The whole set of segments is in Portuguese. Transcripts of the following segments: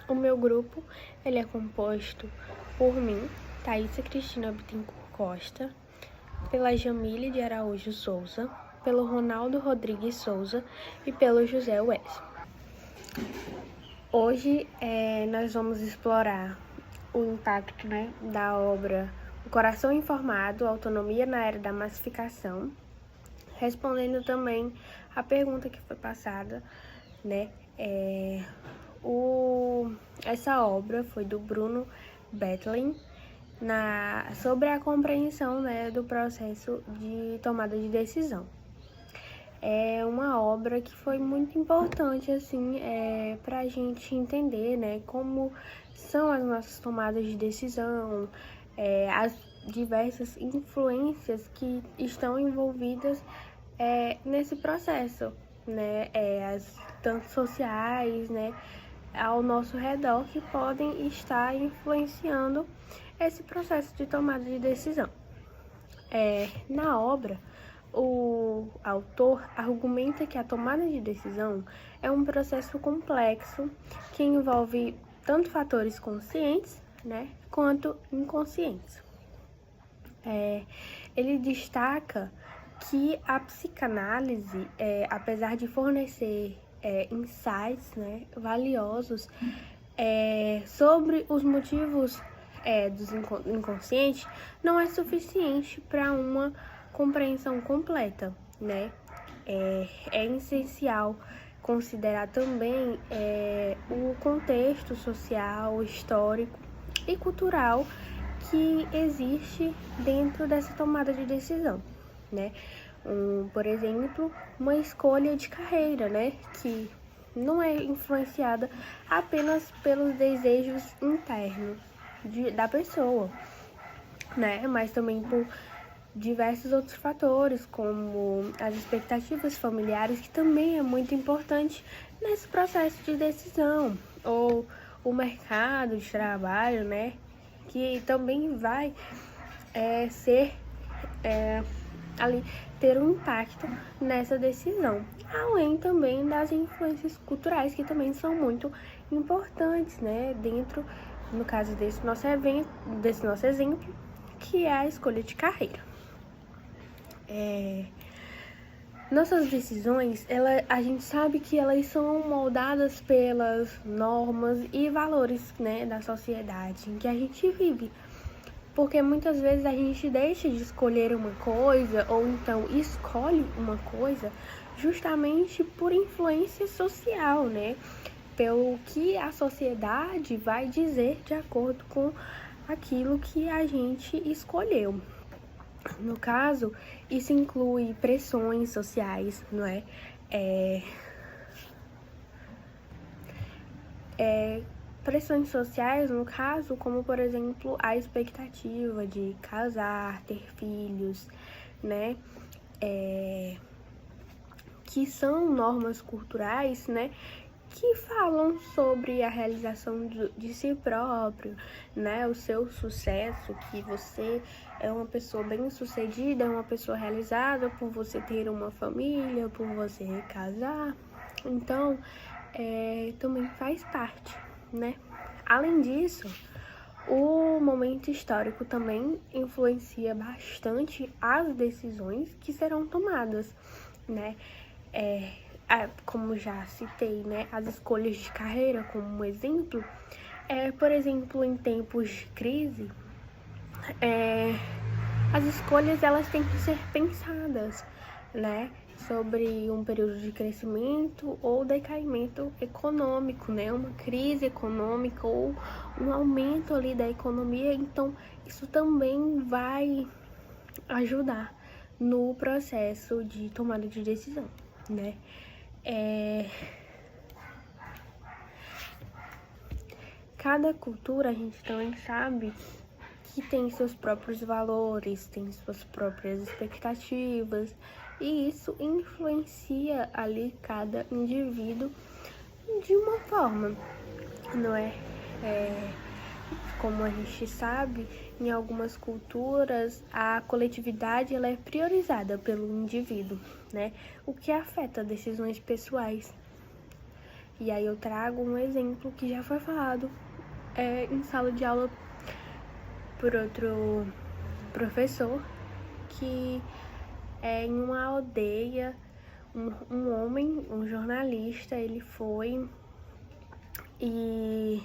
O meu grupo, ele é composto por mim, Thaisa Cristina Bittencourt Costa, pela Jamile de Araújo Souza, pelo Ronaldo Rodrigues Souza e pelo José Wes. Hoje nós vamos explorar o impacto da obra O Coração Informado, Autonomia na Era da Massificação, respondendo também a pergunta que foi passada, essa obra foi do Bruno Bettelin, sobre a compreensão do processo de tomada de decisão. É uma obra que foi muito importante para a gente entender como são as nossas tomadas de decisão, as diversas influências que estão envolvidas nesse processo, tanto sociais, ao nosso redor, que podem estar influenciando esse processo de tomada de decisão. Na obra, o autor argumenta que a tomada de decisão é um processo complexo que envolve tanto fatores conscientes, quanto inconscientes. Ele destaca que a psicanálise, apesar de fornecer insights valiosos sobre os motivos do inconsciente, não é suficiente para uma compreensão completa, É essencial considerar também o contexto social, histórico e cultural que existe dentro dessa tomada de decisão, por exemplo, uma escolha de carreira, que não é influenciada apenas pelos desejos internos da pessoa, mas também por diversos outros fatores, como as expectativas familiares, que também é muito importante nesse processo de decisão, ou o mercado de trabalho, que também vai ter um impacto nessa decisão, além também das influências culturais, que também são muito importantes, dentro, no caso desse nosso exemplo, que é a escolha de carreira. Nossas decisões, a gente sabe que elas são moldadas pelas normas e valores, da sociedade em que a gente vive, porque muitas vezes a gente deixa de escolher uma coisa, ou então escolhe uma coisa justamente por influência social, pelo que a sociedade vai dizer de acordo com aquilo que a gente escolheu. No caso, isso inclui pressões sociais, pressões sociais, no caso, como, por exemplo, a expectativa de casar, ter filhos, que são normas culturais, que falam sobre a realização de si próprio, o seu sucesso, que você é uma pessoa bem-sucedida, é uma pessoa realizada por você ter uma família, por você casar. Então, também faz parte, Além disso, o momento histórico também influencia bastante as decisões que serão tomadas, como já citei, as escolhas de carreira como um exemplo. Por exemplo, em tempos de crise, as escolhas elas têm que ser pensadas, sobre um período de crescimento ou decaimento econômico, uma crise econômica ou um aumento ali da economia. Então, isso também vai ajudar no processo de tomada de decisão, Cada cultura, a gente também sabe que tem seus próprios valores, tem suas próprias expectativas, e isso influencia ali cada indivíduo de uma forma, como a gente sabe, em algumas culturas a coletividade ela é priorizada pelo indivíduo, o que afeta decisões pessoais. E aí eu trago um exemplo que já foi falado em sala de aula por outro professor, que em uma aldeia, um homem, um jornalista, ele foi e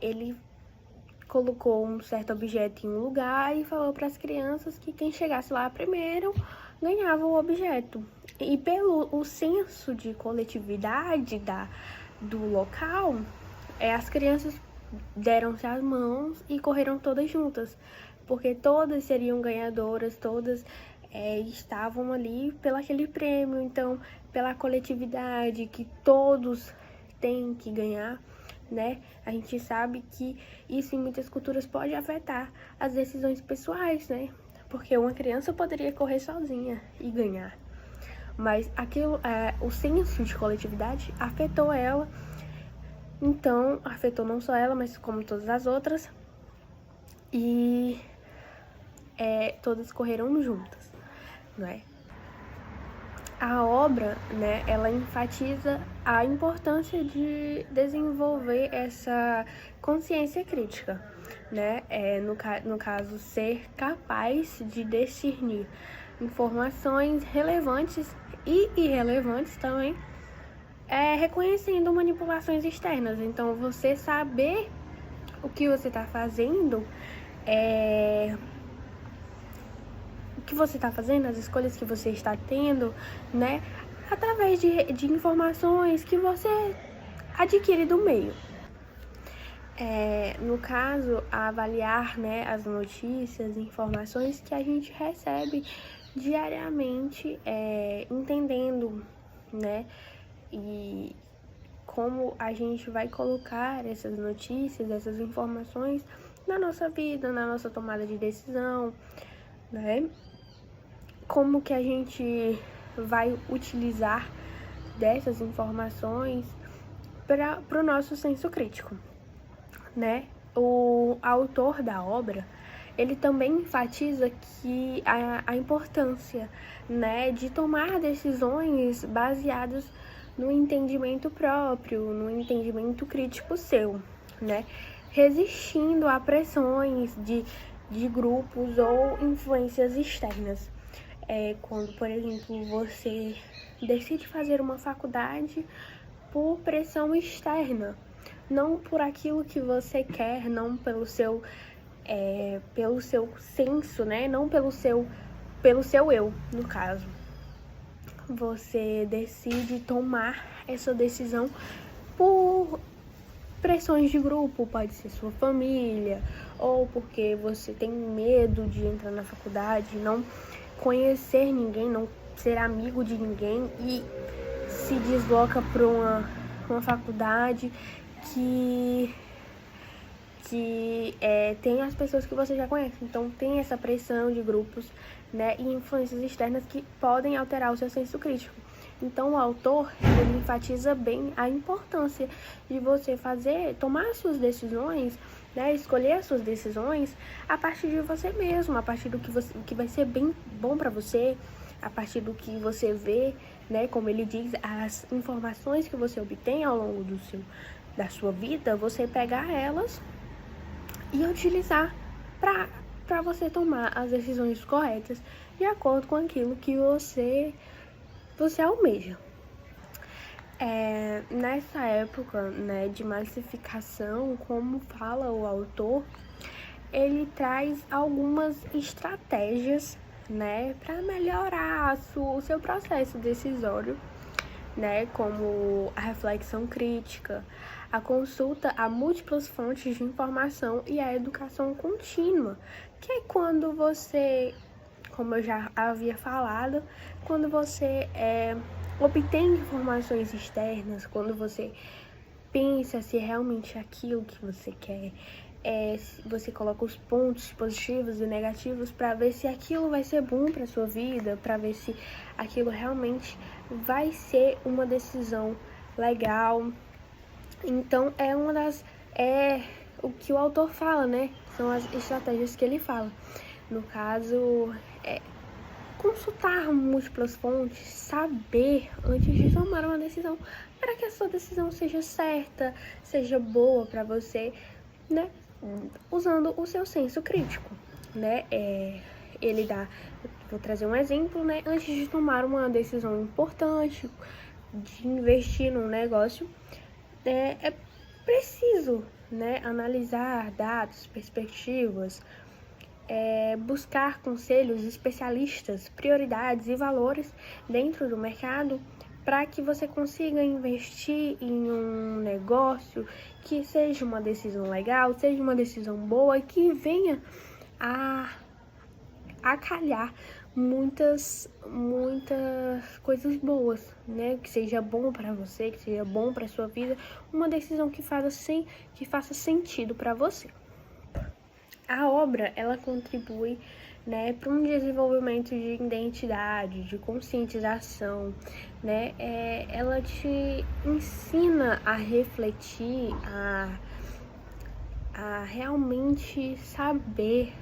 ele colocou um certo objeto em um lugar e falou para as crianças que quem chegasse lá primeiro ganhava o objeto. E pelo o senso de coletividade do local, as crianças deram-se as mãos e correram todas juntas, porque todas seriam ganhadoras, todas estavam ali pelo aquele prêmio. Então, pela coletividade que todos têm que ganhar, né? A gente sabe que isso em muitas culturas pode afetar as decisões pessoais, né? Porque uma criança poderia correr sozinha e ganhar, mas aquilo, o senso de coletividade afetou ela. Então, afetou não só ela, mas como todas as outras. E todas correram juntas, não é? A obra, né, ela enfatiza a importância de desenvolver essa consciência crítica, né? No caso, ser capaz de discernir informações relevantes e irrelevantes também, reconhecendo manipulações externas. Então, você saber o que você está fazendo, as escolhas que você está tendo, né, através de informações que você adquire do meio. No caso, avaliar, né, as notícias, informações que a gente recebe diariamente, entendendo, né, e como a gente vai colocar essas notícias, essas informações na nossa vida, na nossa tomada de decisão, né? Como que a gente vai utilizar dessas informações para o nosso senso crítico, né? O autor da obra, ele também enfatiza que a importância, né, de tomar decisões baseadas no entendimento próprio, no entendimento crítico seu, né? Resistindo a pressões de grupos ou influências externas. Quando, por exemplo, você decide fazer uma faculdade por pressão externa, não por aquilo que você quer, não pelo seu senso, né? Não pelo seu eu, no caso. Você decide tomar essa decisão por pressões de grupo, pode ser sua família, ou porque você tem medo de entrar na faculdade, não conhecer ninguém, não ser amigo de ninguém e se desloca para uma faculdade que tem as pessoas que você já conhece. Então tem essa pressão de grupos, né, e influências externas que podem alterar o seu senso crítico. Então o autor, ele enfatiza bem a importância de você tomar suas decisões, né, escolher as suas decisões a partir de você mesmo, a partir do que vai ser bem bom para você, a partir do que você vê, né, como ele diz, as informações que você obtém ao longo da sua vida, você pegar elas e utilizar para você tomar as decisões corretas de acordo com aquilo que você almeja. Nessa época, né, de massificação, como fala o autor, ele traz algumas estratégias, né, para melhorar o seu processo decisório, né, como a reflexão crítica, a consulta a múltiplas fontes de informação e a educação contínua, que é quando você, como eu já havia falado, quando você obtém informações externas, quando você pensa se realmente é aquilo que você quer, você coloca os pontos positivos e negativos para ver se aquilo vai ser bom para sua vida, para ver se aquilo realmente vai ser uma decisão legal. Então o que o autor fala, né? São as estratégias que ele fala. No caso, consultar múltiplas fontes, saber antes de tomar uma decisão, para que a sua decisão seja certa, seja boa para você, né? Usando o seu senso crítico, né? Vou trazer um exemplo, né? Antes de tomar uma decisão importante, de investir num negócio, é preciso, né, analisar dados, perspectivas, buscar conselhos, especialistas, prioridades e valores dentro do mercado para que você consiga investir em um negócio que seja uma decisão legal, seja uma decisão boa e que venha a calhar muitas coisas boas, né? Que seja bom para você, que seja bom para sua vida, uma decisão que faça sentido para você. A obra, ela contribui, né, para um desenvolvimento de identidade, de conscientização, né? Ela te ensina a refletir, a realmente saber,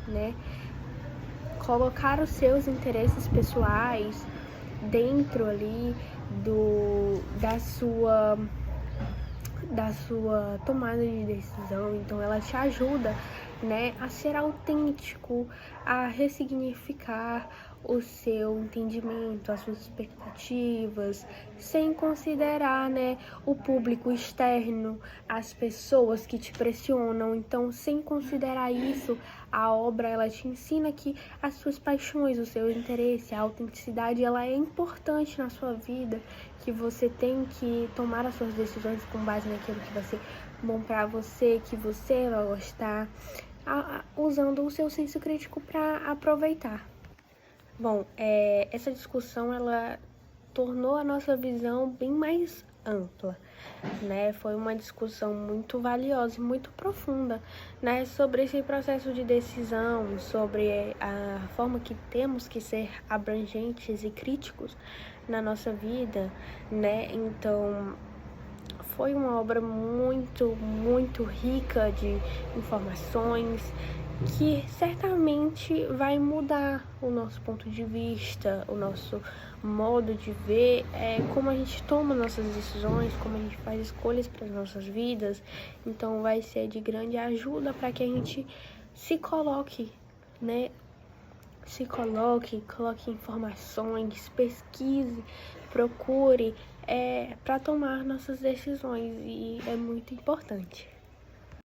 né, colocar os seus interesses pessoais dentro ali da sua tomada de decisão. Então ela te ajuda, né, a ser autêntico, a ressignificar o seu entendimento, as suas expectativas, sem considerar, né, o público externo, as pessoas que te pressionam. Então, sem considerar isso, a obra, ela te ensina que as suas paixões, o seu interesse, a autenticidade, ela é importante na sua vida, que você tem que tomar as suas decisões com base naquilo que vai ser bom para você, que você vai gostar, usando o seu senso crítico para aproveitar. Bom, essa discussão, ela tornou a nossa visão bem mais ampla, né? Foi uma discussão muito valiosa e muito profunda, né? Sobre esse processo de decisão, sobre a forma que temos que ser abrangentes e críticos na nossa vida, né? Então, foi uma obra muito rica de informações, que certamente vai mudar o nosso ponto de vista, o nosso modo de ver, como a gente toma nossas decisões, como a gente faz escolhas para as nossas vidas. Então vai ser de grande ajuda para que a gente se coloque, né? Coloque informações, pesquise, procure para tomar nossas decisões, e é muito importante.